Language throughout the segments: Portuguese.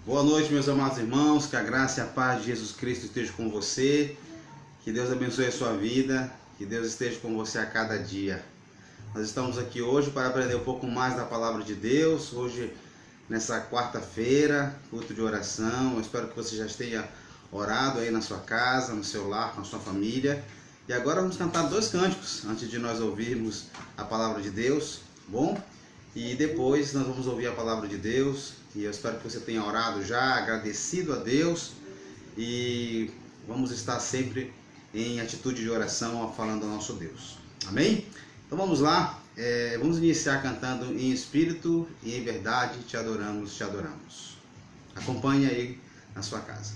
Boa noite, meus amados irmãos, que a graça e a paz de Jesus Cristo esteja com você, que Deus abençoe a sua vida, que Deus esteja com você a cada dia. Nós estamos aqui hoje para aprender um pouco mais da palavra de Deus, hoje nessa quarta-feira, culto de oração. Eu espero que você já tenha orado aí na sua casa, no seu lar, com a sua família. E agora vamos cantar 2 cânticos antes de nós ouvirmos a palavra de Deus, bom? E depois nós vamos ouvir a palavra de Deus, e eu espero que você tenha orado já, agradecido a Deus, e vamos estar sempre em atitude de oração, falando ao nosso Deus. Amém? Então vamos lá, vamos iniciar cantando em espírito e em verdade, te adoramos, te adoramos. Acompanhe aí na sua casa.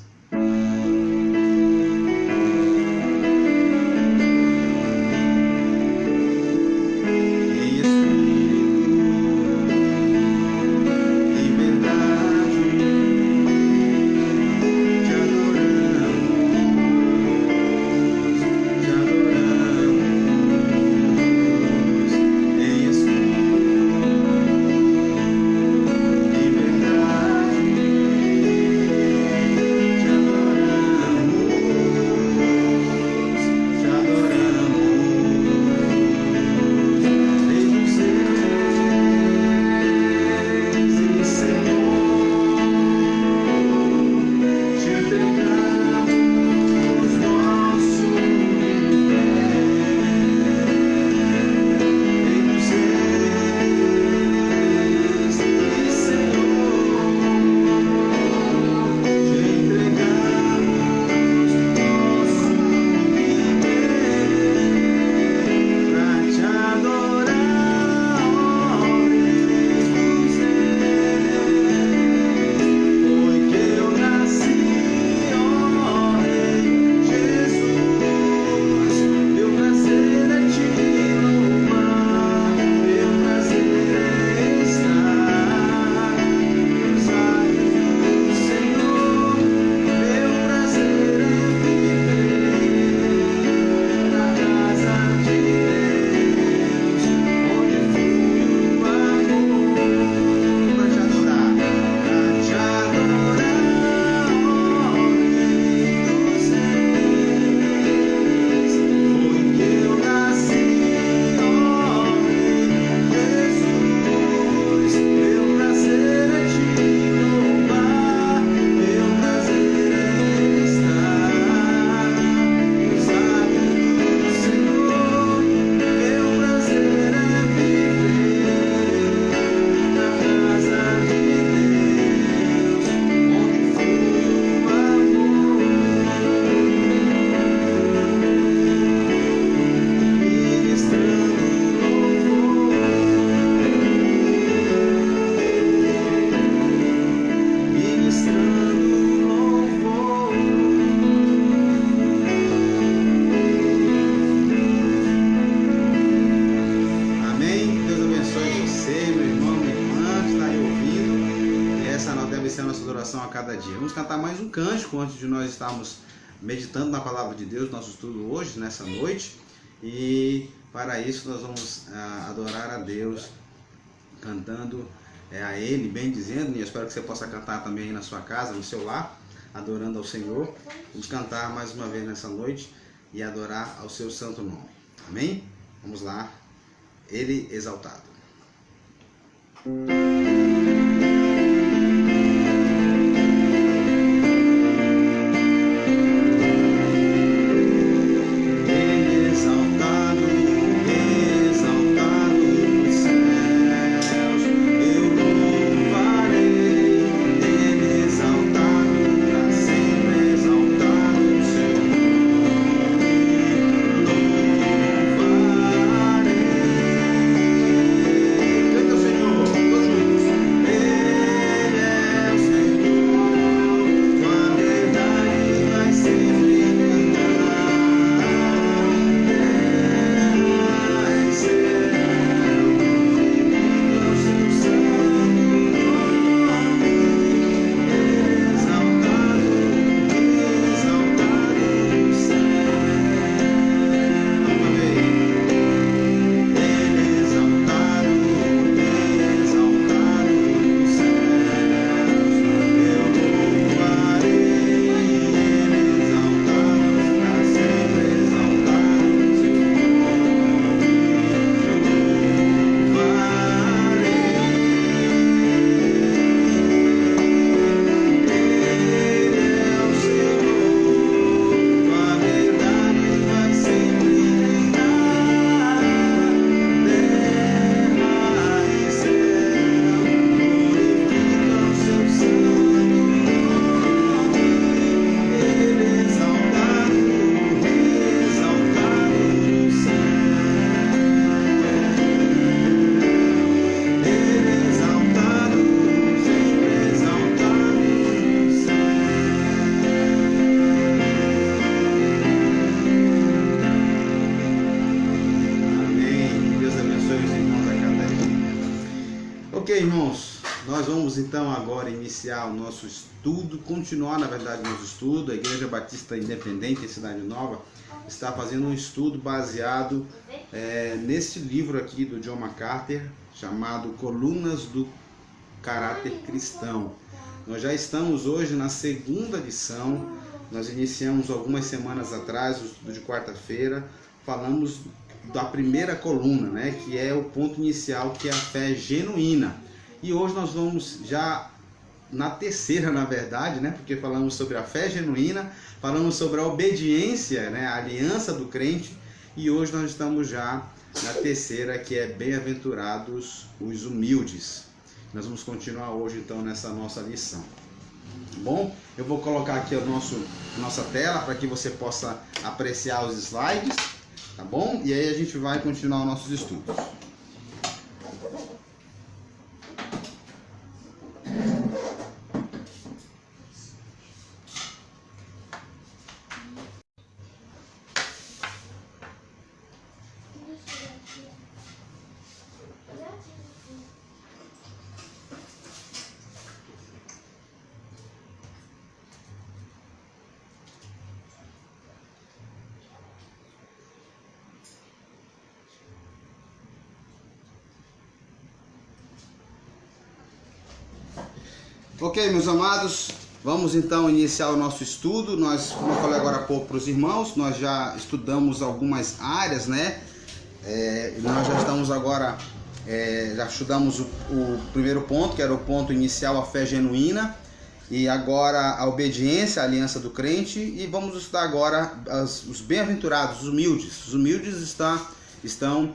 A cada dia. Vamos cantar mais um cântico antes de nós estarmos meditando na palavra de Deus, nosso estudo hoje, nessa noite. E para isso nós vamos adorar a Deus, cantando a Ele, bem dizendo, e eu espero que você possa cantar também aí na sua casa, no seu lar, adorando ao Senhor. Vamos cantar mais uma vez nessa noite e adorar ao seu santo nome. Amém? Vamos lá. Ele exaltado. Senhor, todos juntos. Nós vamos então agora iniciar o nosso estudo, continuar na verdade o nosso estudo. A Igreja Batista Independente em Cidade Nova está fazendo um estudo baseado nesse livro aqui do John MacArthur, chamado Colunas do Caráter Cristão. Nós já estamos hoje na segunda lição. Nós iniciamos algumas semanas atrás, o estudo de quarta-feira, falamos da primeira coluna, né, que é o ponto inicial, que é a fé genuína. E hoje nós vamos já na terceira, na verdade, né, porque falamos sobre a fé genuína, falamos sobre a obediência, né, a aliança do crente, e hoje nós estamos já na terceira, que é bem-aventurados os humildes. Nós vamos continuar hoje então nessa nossa lição. Tá bom? Eu vou colocar aqui a nossa tela para que você possa apreciar os slides, tá bom? E aí a gente vai continuar nossos estudos. Ok, meus amados, vamos então iniciar o nosso estudo. Nós, como eu falei agora há pouco para os irmãos, nós já estudamos algumas áreas, né? Nós já estamos agora, já estudamos o primeiro ponto, que era o ponto inicial, a fé genuína, e agora a obediência, a aliança do crente, e vamos estudar agora os bem-aventurados, os humildes. Os humildes estão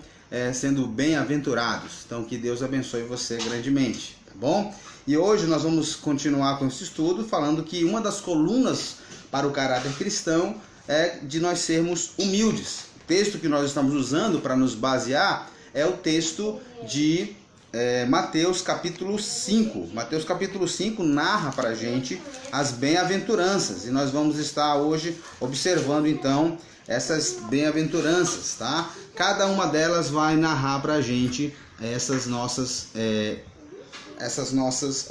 sendo bem-aventurados. Então, que Deus abençoe você grandemente, tá bom? E hoje nós vamos continuar com esse estudo falando que uma das colunas para o caráter cristão é de nós sermos humildes. O texto que nós estamos usando para nos basear é o texto de Mateus capítulo 5. Mateus capítulo 5 narra para a gente as bem-aventuranças. E nós vamos estar hoje observando então essas bem-aventuranças, tá? Cada uma delas vai narrar para a gente essas nossas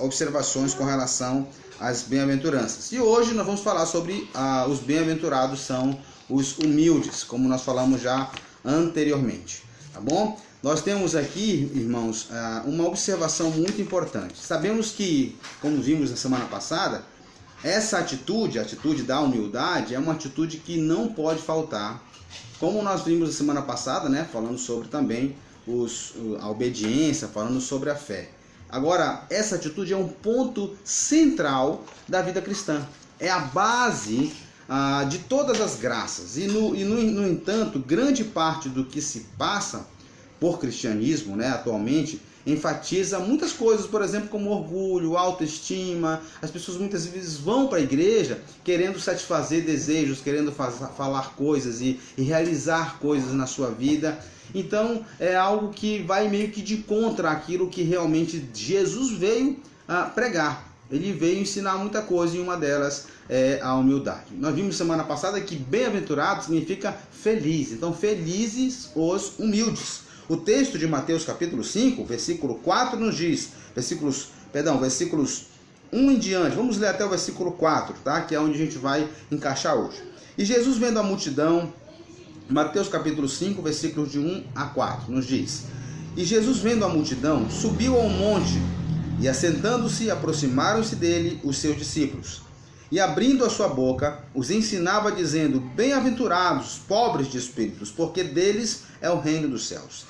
observações com relação às bem-aventuranças. E hoje nós vamos falar sobre os bem-aventurados são os humildes, como nós falamos já anteriormente, tá bom? Nós temos aqui, irmãos, uma observação muito importante. Sabemos que, como vimos na semana passada, essa atitude, a atitude da humildade, é uma atitude que não pode faltar. Como nós vimos na semana passada, né, falando sobre também a obediência, falando sobre a fé. Agora, essa atitude é um ponto central da vida cristã. É a base de todas as graças. E, no entanto, grande parte do que se passa por cristianismo, né, atualmente, enfatiza muitas coisas, por exemplo, como orgulho, autoestima. As pessoas muitas vezes vão para a igreja querendo satisfazer desejos, querendo falar coisas e realizar coisas na sua vida. Então é algo que vai meio que de contra aquilo que realmente Jesus veio pregar. Ele veio ensinar muita coisa e uma delas é a humildade. Nós vimos semana passada que bem-aventurado significa feliz. Então felizes os humildes. O texto de Mateus capítulo 5, versículo 4 nos diz, versículos 1 em diante, vamos ler até o versículo 4, tá? Que é onde a gente vai encaixar hoje. E Jesus vendo a multidão, Mateus capítulo 5, versículos de 1 a 4, nos diz: E Jesus vendo a multidão, subiu ao monte, e assentando-se, aproximaram-se dele os seus discípulos. E abrindo a sua boca, os ensinava dizendo: Bem-aventurados, pobres de espíritos, porque deles é o reino dos céus.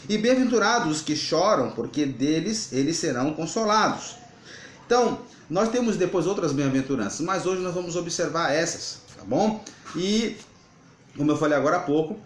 E bem-aventurados os que choram, porque deles eles serão consolados. Então, nós temos depois outras bem-aventuranças, mas hoje nós vamos observar essas, tá bom? E, como eu falei agora há pouco,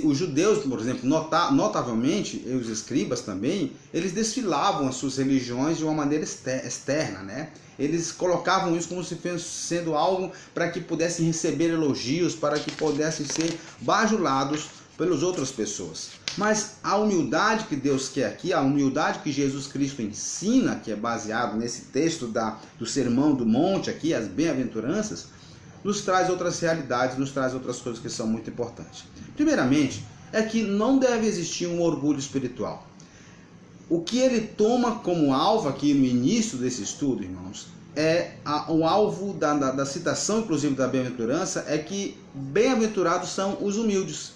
os judeus, por exemplo, notavelmente, e os escribas também, eles desfilavam as suas religiões de uma maneira externa, né? Eles colocavam isso como se fosse sendo algo para que pudessem receber elogios, para que pudessem ser bajulados pelas outras pessoas. Mas a humildade que Deus quer aqui, a humildade que Jesus Cristo ensina, que é baseado nesse texto do Sermão do Monte aqui, as bem-aventuranças, nos traz outras realidades, nos traz outras coisas que são muito importantes. Primeiramente, é que não deve existir um orgulho espiritual. o que ele toma como alvo aqui no início desse estudo, irmãos, o alvo da citação, inclusive, da bem-aventurança, é que bem-aventurados são os humildes,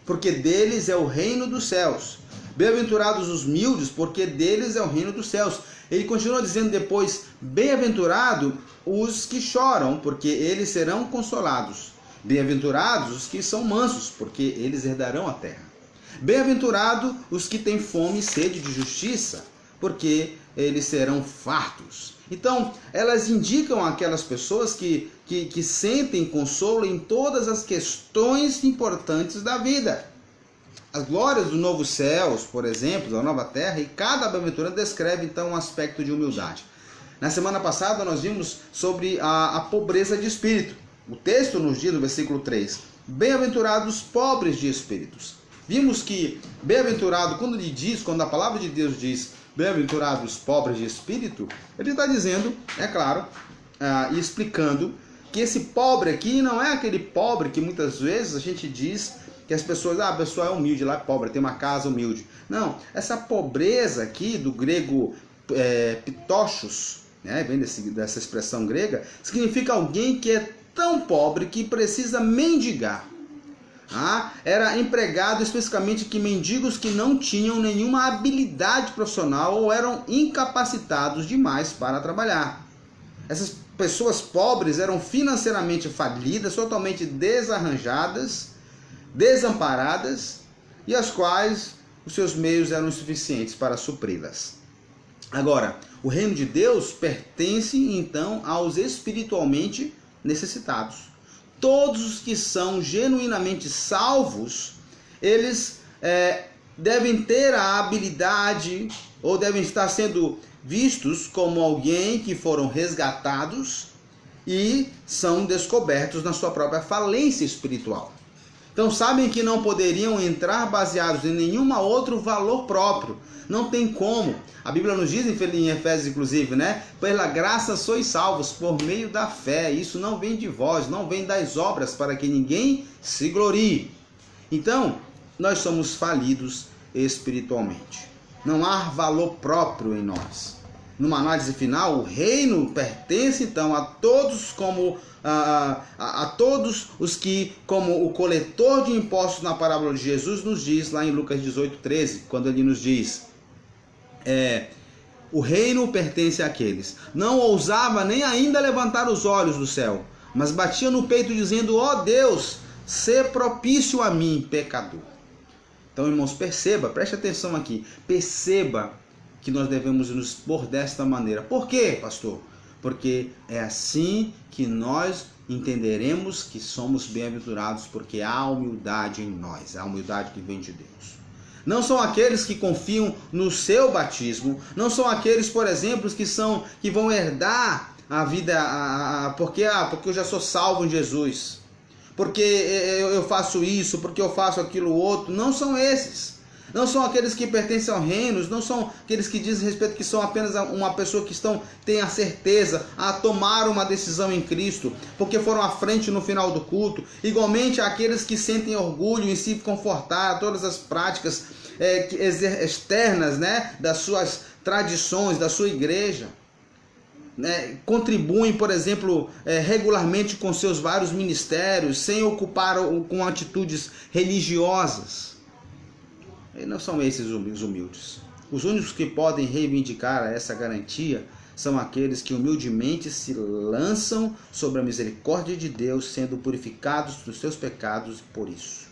porque deles é o reino dos céus. Bem-aventurados os humildes, porque deles é o reino dos céus. Ele continua dizendo depois, bem-aventurado os que choram, porque eles serão consolados. Bem-aventurados os que são mansos, porque eles herdarão a terra. Bem-aventurado os que têm fome e sede de justiça, porque eles serão fartos. Então, elas indicam aquelas pessoas que sentem consolo em todas as questões importantes da vida. As glórias do novo céus, por exemplo, da nova terra, e cada bem-aventurança descreve então um aspecto de humildade. Na semana passada nós vimos sobre a pobreza de espírito. O texto nos diz no versículo 3, bem-aventurados pobres de espíritos. Vimos que bem-aventurado, quando a palavra de Deus diz bem-aventurados pobres de espírito, ele está dizendo, é claro, e explicando que esse pobre aqui não é aquele pobre que muitas vezes a gente diz que as pessoas, a pessoa é humilde, lá é pobre, tem uma casa humilde. Não, essa pobreza aqui do grego pitochos, né, vem dessa expressão grega, significa alguém que é tão pobre que precisa mendigar. Era empregado especificamente que mendigos que não tinham nenhuma habilidade profissional ou eram incapacitados demais para trabalhar. Essas pessoas pobres eram financeiramente falidas, totalmente desarranjadas, desamparadas, e as quais os seus meios eram insuficientes para supri-las. Agora, o reino de Deus pertence então aos espiritualmente necessitados. Todos os que são genuinamente salvos, eles devem ter a habilidade ou devem estar sendo vistos como alguém que foram resgatados e são descobertos na sua própria falência espiritual. Então sabem que não poderiam entrar baseados em nenhum outro valor próprio. Não tem como. A Bíblia nos diz em Efésios, inclusive, né? Pela graça sois salvos por meio da fé. Isso não vem de vós, não vem das obras, para que ninguém se glorie. Então, nós somos falidos espiritualmente. Não há valor próprio em nós. Numa análise final, o reino pertence então a todos a todos os que, como o coletor de impostos na parábola de Jesus nos diz lá em Lucas 18:13, quando ele nos diz, o reino pertence àqueles. Não ousava nem ainda levantar os olhos do céu, mas batia no peito dizendo, ó Deus, sê propício a mim, pecador. Então, irmãos, preste atenção aqui, perceba que nós devemos nos pôr desta maneira. Por quê, pastor? Porque é assim que nós entenderemos que somos bem-aventurados, porque há humildade em nós, há humildade que vem de Deus. Não são aqueles que confiam no seu batismo, não são aqueles, por exemplo, que vão herdar a vida, porque eu já sou salvo em Jesus, porque eu faço isso, porque eu faço aquilo outro. Não são esses. Não são aqueles que pertencem ao reino, não são aqueles que dizem respeito que são apenas uma pessoa que tem a certeza a tomar uma decisão em Cristo, porque foram à frente no final do culto. Igualmente aqueles que sentem orgulho em se confortar a todas as práticas externas, né, das suas tradições, da sua igreja. Contribuem, por exemplo, regularmente com seus vários ministérios, sem ocupar com atitudes religiosas. E não são esses os humildes. Os únicos que podem reivindicar essa garantia são aqueles que humildemente se lançam sobre a misericórdia de Deus, sendo purificados dos seus pecados por isso.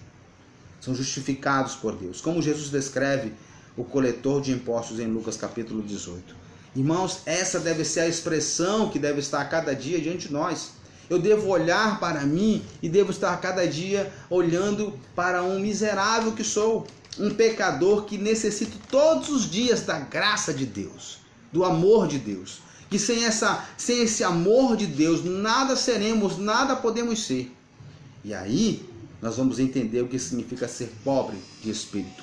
São justificados por Deus. Como Jesus descreve o coletor de impostos em Lucas capítulo 18. Irmãos, essa deve ser a expressão que deve estar a cada dia diante de nós. Eu devo olhar para mim e devo estar a cada dia olhando para um miserável que sou. Um pecador que necessita todos os dias da graça de Deus, do amor de Deus. Que sem esse amor de Deus, nada seremos, nada podemos ser. E aí, nós vamos entender o que significa ser pobre de espírito.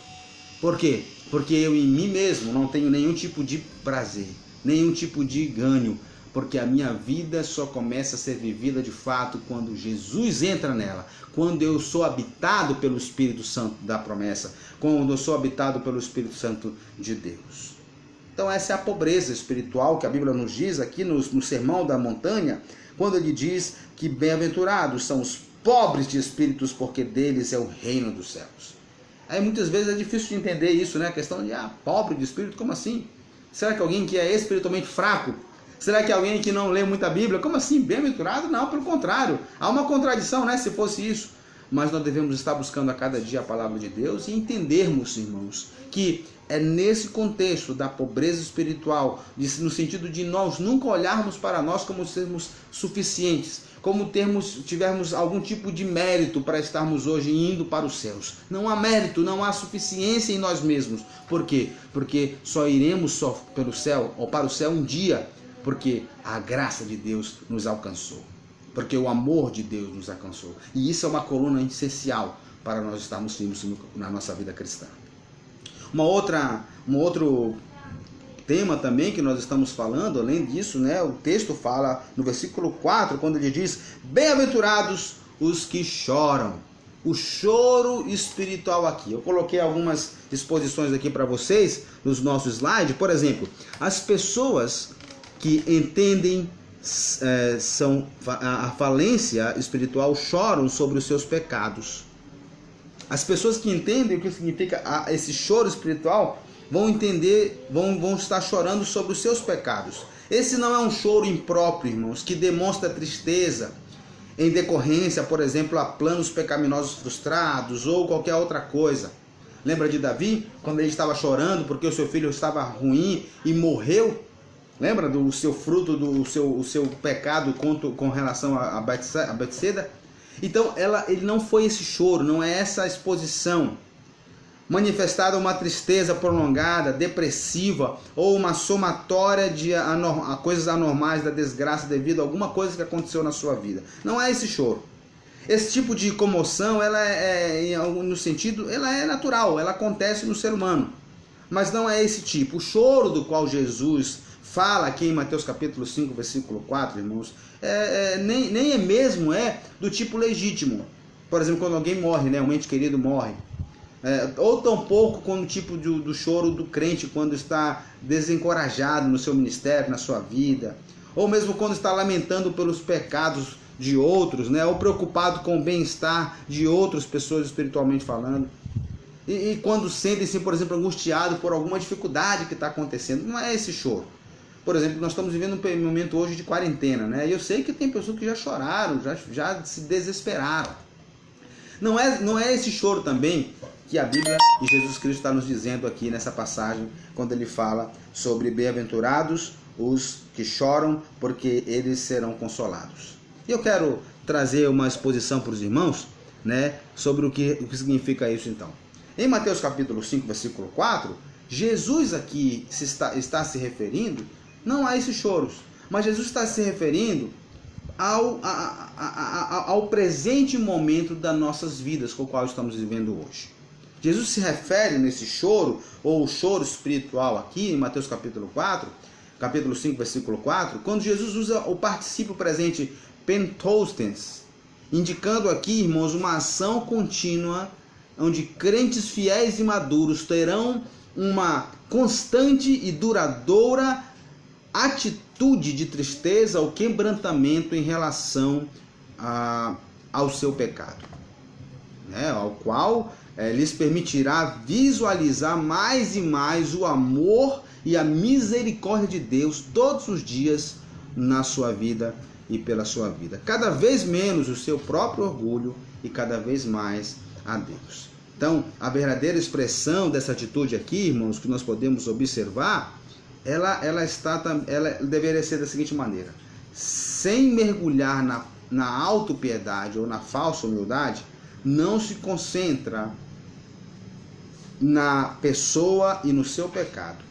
Por quê? Porque eu em mim mesmo não tenho nenhum tipo de prazer, nenhum tipo de ganho. Porque a minha vida só começa a ser vivida de fato quando Jesus entra nela, quando eu sou habitado pelo Espírito Santo da promessa, quando eu sou habitado pelo Espírito Santo de Deus. Então essa é a pobreza espiritual que a Bíblia nos diz aqui no Sermão da Montanha, quando ele diz que bem-aventurados são os pobres de espíritos, porque deles é o reino dos céus. Aí muitas vezes é difícil de entender isso, né? A questão de, pobre de espírito, como assim? Será que alguém que é espiritualmente fraco? Será que alguém que não lê muita Bíblia? Como assim? Bem-aventurado? Não, pelo contrário. Há uma contradição, né? Se fosse isso. Mas nós devemos estar buscando a cada dia a palavra de Deus e entendermos, irmãos, que é nesse contexto da pobreza espiritual, no sentido de nós nunca olharmos para nós como sermos suficientes, como tivermos algum tipo de mérito para estarmos hoje indo para os céus. Não há mérito, não há suficiência em nós mesmos. Por quê? Porque só iremos só pelo céu, ou para o céu um dia, porque a graça de Deus nos alcançou. Porque o amor de Deus nos alcançou. E isso é uma coluna essencial para nós estarmos firmes na nossa vida cristã. Um outro tema também que nós estamos falando, além disso, né, o texto fala no versículo 4, quando ele diz: bem-aventurados os que choram. O choro espiritual aqui. Eu coloquei algumas exposições aqui para vocês nos nossos slides. Por exemplo, as pessoas que entendem a falência espiritual choram sobre os seus pecados. As pessoas que entendem o que significa esse choro espiritual vão entender, vão estar chorando sobre os seus pecados. Esse não é um choro impróprio, irmãos, que demonstra tristeza em decorrência, por exemplo, a planos pecaminosos frustrados ou qualquer outra coisa. Lembra de Davi, quando ele estava chorando porque o seu filho estava ruim e morreu? Lembra do seu fruto, do seu pecado com relação a Betseda? Então, ele não foi esse choro, não é essa exposição manifestada uma tristeza prolongada, depressiva, ou uma somatória de coisas anormais da desgraça devido a alguma coisa que aconteceu na sua vida. Não é esse choro. Esse tipo de comoção, ela é natural, ela acontece no ser humano. Mas não é esse tipo. O choro do qual Jesus fala aqui em Mateus capítulo 5, versículo 4, irmãos, nem é mesmo do tipo legítimo. Por exemplo, quando alguém morre, né, um ente querido morre. Ou tampouco com o tipo do choro do crente quando está desencorajado no seu ministério, na sua vida. Ou mesmo quando está lamentando pelos pecados de outros, né, ou preocupado com o bem-estar de outras pessoas espiritualmente falando. E quando sentem-se, por exemplo, angustiado por alguma dificuldade que está acontecendo. Não é esse choro. Por exemplo, nós estamos vivendo um momento hoje de quarentena, né? E eu sei que tem pessoas que já choraram, já se desesperaram. Não é esse choro também que a Bíblia e Jesus Cristo está nos dizendo aqui nessa passagem, quando ele fala sobre bem-aventurados os que choram, porque eles serão consolados. E eu quero trazer uma exposição para os irmãos, né, sobre o que significa isso então. Em Mateus capítulo 5, versículo 4, Jesus aqui está se referindo não a esses choros, mas Jesus está se referindo ao presente momento das nossas vidas com o qual estamos vivendo hoje. Jesus se refere nesse choro, ou choro espiritual aqui, em Mateus capítulo 4, capítulo 5, versículo 4, quando Jesus usa o particípio presente pentostens, indicando aqui, irmãos, uma ação contínua, onde crentes fiéis e maduros terão uma constante e duradoura atitude de tristeza ou quebrantamento em relação ao seu pecado, né? Ao qual lhes permitirá visualizar mais e mais o amor e a misericórdia de Deus todos os dias na sua vida e pela sua vida. Cada vez menos o seu próprio orgulho e cada vez mais a Deus. Então, a verdadeira expressão dessa atitude aqui, irmãos, que nós podemos observar, ela deveria ser da seguinte maneira: sem mergulhar na autopiedade ou na falsa humildade, não se concentra na pessoa e no seu pecado,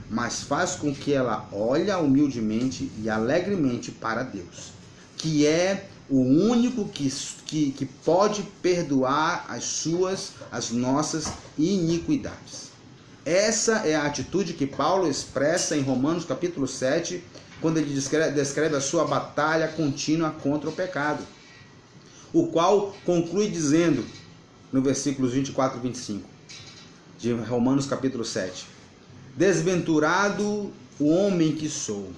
mas faz com que ela olhe humildemente e alegremente para Deus, que é o único que pode perdoar as nossas iniquidades. Essa é a atitude que Paulo expressa em Romanos capítulo 7, quando ele descreve a sua batalha contínua contra o pecado, o qual conclui dizendo, no versículos 24 e 25, de Romanos capítulo 7, Desventurado o homem que sou.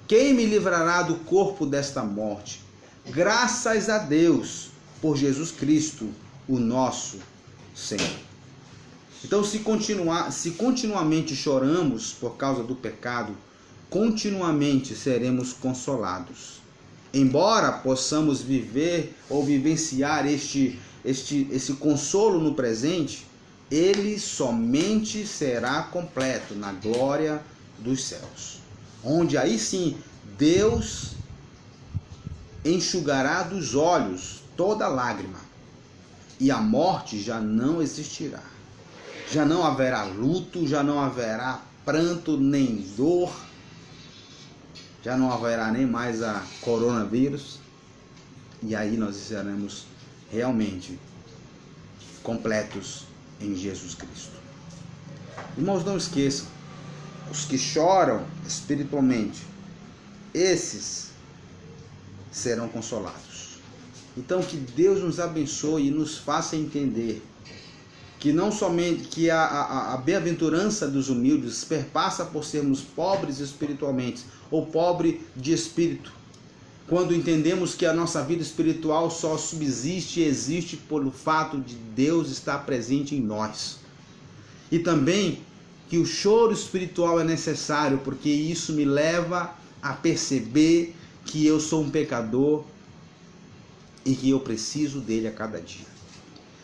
Quem me livrará do corpo desta morte? Graças a Deus por Jesus Cristo, o nosso Senhor. Então, se continuamente choramos por causa do pecado, continuamente seremos consolados. Embora possamos viver ou vivenciar esse consolo no presente, ele somente será completo na glória dos céus, onde aí sim Deus enxugará dos olhos toda lágrima, e a morte já não existirá. Já não haverá luto, já não haverá pranto nem dor, já não haverá nem mais a coronavírus, e aí nós seremos realmente completos em Jesus Cristo. Irmãos, não esqueçam, os que choram espiritualmente, esses serão consolados. Então, que Deus nos abençoe e nos faça entender que não somente que a bem-aventurança dos humildes perpassa por sermos pobres espiritualmente ou pobre de espírito, quando entendemos que a nossa vida espiritual só subsiste e existe pelo fato de Deus estar presente em nós. E também que o choro espiritual é necessário, porque isso me leva a perceber que eu sou um pecador e que eu preciso dele a cada dia.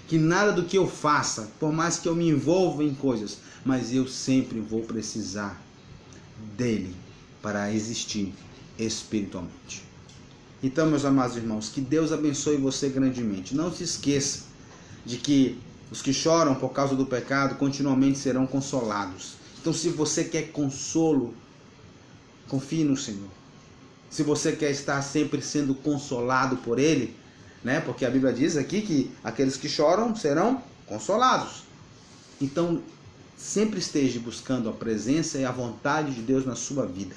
Que nada do que eu faça, por mais que eu me envolva em coisas, mas eu sempre vou precisar dele para existir espiritualmente. Então, meus amados irmãos, que Deus abençoe você grandemente. Não se esqueça de que os que choram por causa do pecado continuamente serão consolados. Então, se você quer consolo, confie no Senhor. Se você quer estar sempre sendo consolado por Ele, né? Porque a Bíblia diz aqui que aqueles que choram serão consolados. Então, sempre esteja buscando a presença e a vontade de Deus na sua vida.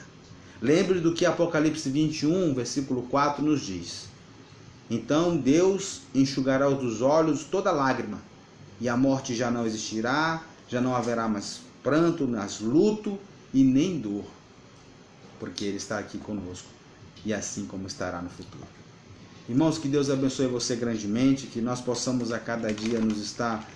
Lembre do que Apocalipse 21, versículo 4 nos diz. Então Deus enxugará dos olhos toda lágrima, e a morte já não existirá, já não haverá mais pranto, mais luto e nem dor, porque Ele está aqui conosco, e assim como estará no futuro. Irmãos, que Deus abençoe você grandemente, que nós possamos a cada dia nos estar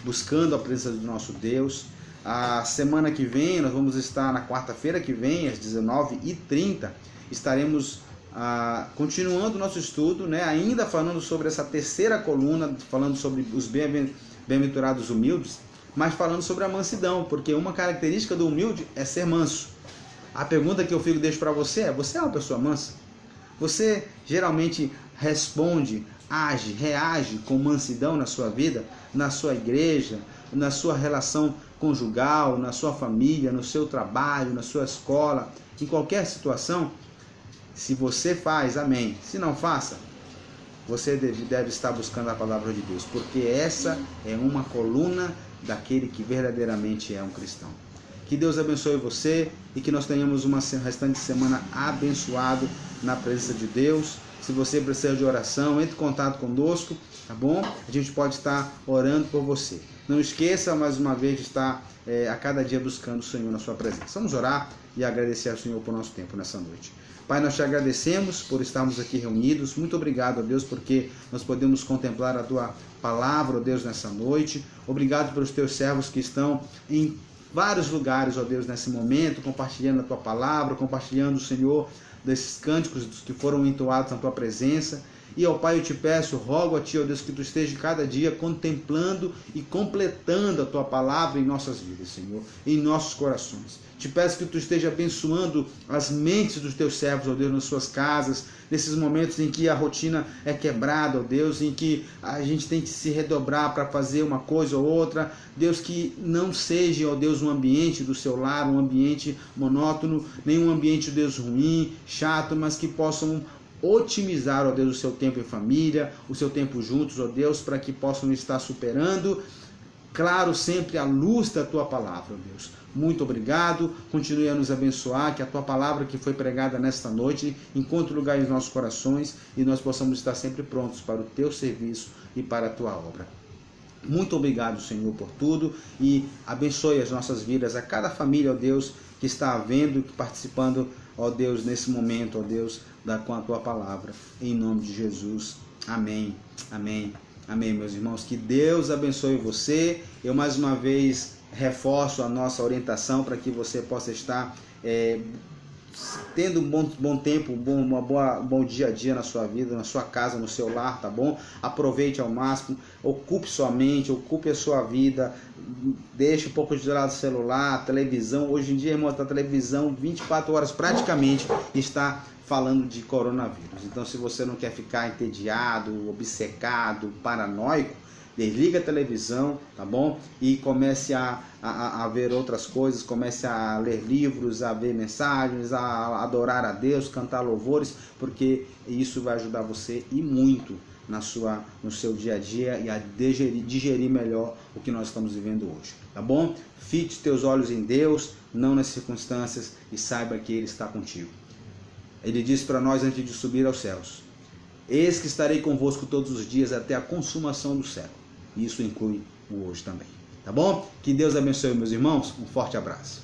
buscando a presença do nosso Deus. A semana que vem, nós vamos estar na quarta-feira que vem, às 19h30, estaremos continuando o nosso estudo, né? Ainda falando sobre essa terceira coluna, falando sobre os bem-aventurados humildes, mas falando sobre a mansidão, porque uma característica do humilde é ser manso. A pergunta que eu deixo para você é: você é uma pessoa mansa? Você geralmente responde, age, reage com mansidão na sua vida, na sua igreja, na sua relação conjugal, na sua família, no seu trabalho, na sua escola, em qualquer situação? Se você faz, amém. Se não faça, você deve estar buscando a palavra de Deus, porque essa é uma coluna daquele que verdadeiramente é um cristão. Que Deus abençoe você e que nós tenhamos uma restante semana abençoado na presença de Deus. Se você precisa de oração, entre em contato conosco, tá bom? A gente pode estar orando por você. Não esqueça, mais uma vez, de estar a cada dia buscando o Senhor na sua presença. Vamos orar e agradecer ao Senhor por nosso tempo nessa noite. Pai, nós te agradecemos por estarmos aqui reunidos. Muito obrigado, ó Deus, porque nós podemos contemplar a tua palavra, ó Deus, nessa noite. Obrigado pelos teus servos que estão em vários lugares, ó Deus, nesse momento, compartilhando a tua palavra, compartilhando, Senhor, desses cânticos que foram entoados na tua presença. E, ó Pai, eu te peço, rogo a ti, ó Deus, que tu esteja cada dia contemplando e completando a tua palavra em nossas vidas, Senhor, em nossos corações. Te peço que tu esteja abençoando as mentes dos teus servos, ó Deus, nas suas casas, nesses momentos em que a rotina é quebrada, ó Deus, em que a gente tem que se redobrar para fazer uma coisa ou outra. Deus, que não seja, ó Deus, um ambiente do seu lar, um ambiente monótono, nem um ambiente, ó Deus, ruim, chato, mas que possam otimizar, ó Deus, o seu tempo em família, o seu tempo juntos, ó Deus, para que possam estar superando, claro, sempre à luz da tua palavra, ó Deus. Muito obrigado, continue a nos abençoar, que a tua palavra que foi pregada nesta noite encontre lugar em nossos corações e nós possamos estar sempre prontos para o teu serviço e para a tua obra. Muito obrigado, Senhor, por tudo, e abençoe as nossas vidas, a cada família, ó Deus, que está vendo, participando, ó Deus, nesse momento, ó Deus, com a tua palavra, em nome de Jesus. Amém, amém, amém, meus irmãos. Que Deus abençoe você. Eu mais uma vez reforço a nossa orientação para que você possa estar tendo um bom tempo, bom dia a dia na sua vida, na sua casa, no seu lar, tá bom? Aproveite ao máximo, ocupe sua mente, ocupe a sua vida, deixe um pouco de lado o celular, televisão. Hoje em dia, irmão, a televisão 24 horas praticamente está falando de coronavírus. Então, se você não quer ficar entediado, obcecado, paranoico, desliga a televisão, tá bom? E comece a ver outras coisas, comece a ler livros, a ver mensagens, a adorar a Deus, cantar louvores, porque isso vai ajudar você e muito no seu dia a dia e a digerir melhor o que nós estamos vivendo hoje, tá bom? Fite teus olhos em Deus, não nas circunstâncias, e saiba que Ele está contigo. Ele disse para nós antes de subir aos céus: eis que estarei convosco todos os dias até a consumação do século. Isso inclui o hoje também. Tá bom? Que Deus abençoe, meus irmãos. Um forte abraço.